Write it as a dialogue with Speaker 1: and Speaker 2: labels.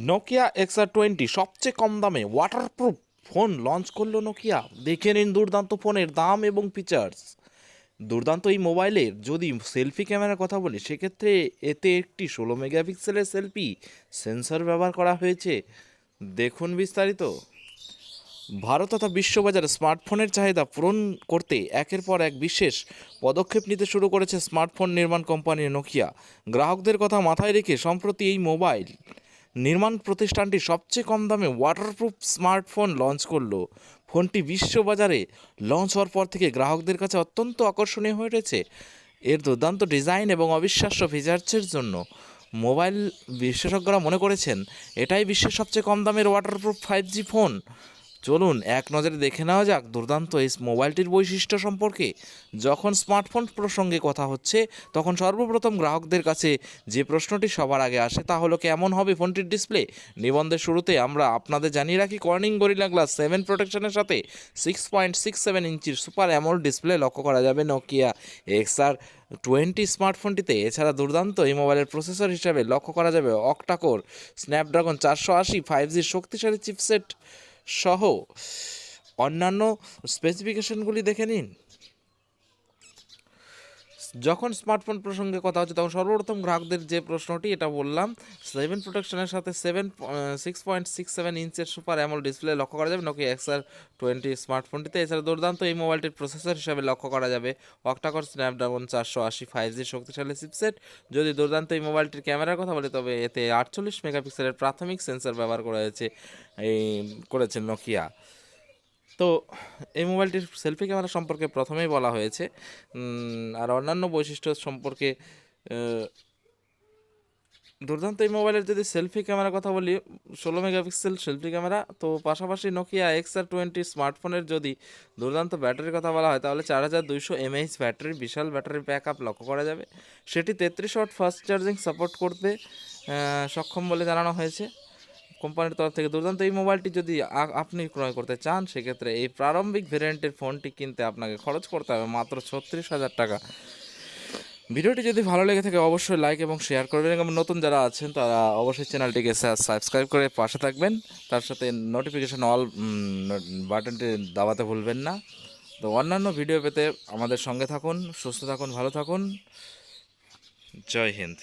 Speaker 1: Nokia XR20 সবচেয়ে কম দামে waterproof phone launch করলো নোকিয়া। দেখে নিন দুর্দান্ত ফোনের দাম এবং ফিচার্স। দুর্দান্ত এই মোবাইলের যদি সেলফি ক্যামেরার কথা বলি, সেক্ষেত্রে এতে একটি 16 মেগাপিক্সেলের সেলফি সেন্সর ব্যবহার করা হয়েছে। দেখুন বিস্তারিত। ভারত তথা বিশ্ববাজারে স্মার্টফোনের চাহিদা পূরণ করতে একের পর এক বিশেষ পদক্ষেপ নিতে শুরু করেছে স্মার্টফোন নির্মাণ কোম্পানি নোকিয়া। গ্রাহকদের কথা মাথায় রেখে সম্প্রতি এই মোবাইল নির্মাণ প্রতিষ্ঠানটি সবচেয়ে কম দামে ওয়াটারপ্রুফ স্মার্টফোন লঞ্চ করলো। ফোনটি বিশ্ববাজারে লঞ্চ হওয়ার পর থেকে গ্রাহকদের কাছে অত্যন্ত আকর্ষণীয় হয়ে উঠেছে। এর দুর্দান্ত ডিজাইন এবং অবিশ্বাস্য ফিচার্সের জন্য মোবাইল বিশেষজ্ঞরা মনে করেছেন এটাই বিশ্বের সবচেয়ে কম দামের ওয়াটারপ্রুফ 5G ফোন। চলুন এক নজরে দেখে নেওয়া যাক দুর্দান্ত এই মোবাইলটির বৈশিষ্ট্য সম্পর্কে। যখন স্মার্টফোন প্রসঙ্গে কথা হচ্ছে, তখন সর্বপ্রথম গ্রাহকদের কাছে যে প্রশ্নটি সবার আগে আসে তা হলো কেমন হবে ফোনটির ডিসপ্লে। নিবন্ধের শুরুতে আমরা আপনাদের জানিয়ে রাখি, কর্নিং গরিলা গ্লাস 7 প্রোটেকশনের সাথে 6.67 ইঞ্চির সুপার অ্যামোলেড ডিসপ্লে লক্ষ্য করা যাবে নোকিয়া XR20 স্মার্টফোনটিতে। এছাড়া দুর্দান্ত এই মোবাইলের প্রসেসর হিসাবে লক্ষ্য করা যাবে অক্টাকোর স্ন্যাপড্রাগন 480 5G শক্তিশালী চিপসেট সহ অন্যান্য স্পেসিফিকেশনগুলি দেখে নিন। যখন স্মার্টফোন প্রসঙ্গে কথা হচ্ছে, তখন সর্বপ্রথম গ্রাহকদের যে প্রশ্নটি এটা বললাম, 7 প্রোটেকশনের সাথে 6.67 ইঞ্চের সুপার অ্যামোলেড ডিসপ্লে লক্ষ্য করা যাবে নোকিয়া XR20 স্মার্টফোনটিতে। এছাড়া দুর্দান্ত এই মোবাইলটির প্রসেসর হিসাবে লক্ষ্য করা যাবে অক্টাকোর স্ন্যাপড্রাগন 480 5G শক্তিশালী চিপসেট। যদি দুর্দান্ত এই মোবাইলটির ক্যামেরার কথা বলি, তবে এতে 48 মেগাপিক্সেলের প্রাথমিক সেন্সর ব্যবহার করেছে নোকিয়া। তো এই মোবাইলটির সেলফি ক্যামেরা সম্পর্কে প্রথমেই বলা হয়েছে, আর অন্যান্য বৈশিষ্ট্য সম্পর্কে দুর্দান্ত এই মোবাইলের যদি সেলফি ক্যামেরার কথা বলি, 16 মেগাপিক্সেল সেলফি ক্যামেরা। তো পাশাপাশি নোকিয়া XR20 স্মার্টফোনের যদি দুর্দান্ত ব্যাটারির কথা বলা হয়, তাহলে 4200 mAh ব্যাটারি, বিশাল ব্যাটারি ব্যাক আপ লক্ষ্য করা যাবে। সেটি 33 ওয়াট ফাস্ট চার্জিং সাপোর্ট করতে সক্ষম বলে জানানো হয়েছে কোম্পানির তরফ থেকে। দুর্দান্ত এই মোবাইলটি যদি আপনি ক্রয় করতে চান, সেক্ষেত্রে এই প্রারম্ভিক ভেরিয়েন্টের ফোনটি কিনতে আপনাকে খরচ করতে হবে মাত্র 36,000 টাকা। ভিডিওটি যদি ভালো লেগে থাকে অবশ্যই লাইক এবং শেয়ার করবেন, এবং নতুন যারা আছেন তারা অবশ্যই চ্যানেলটিকে সাবস্ক্রাইব করে পাশে থাকবেন। তার সাথে নোটিফিকেশন অল বাটনটি দাবাতে ভুলবেন না। তো অন্যান্য ভিডিও পেতে আমাদের সঙ্গে থাকুন। সুস্থ থাকুন, ভালো থাকুন। জয় হিন্দ।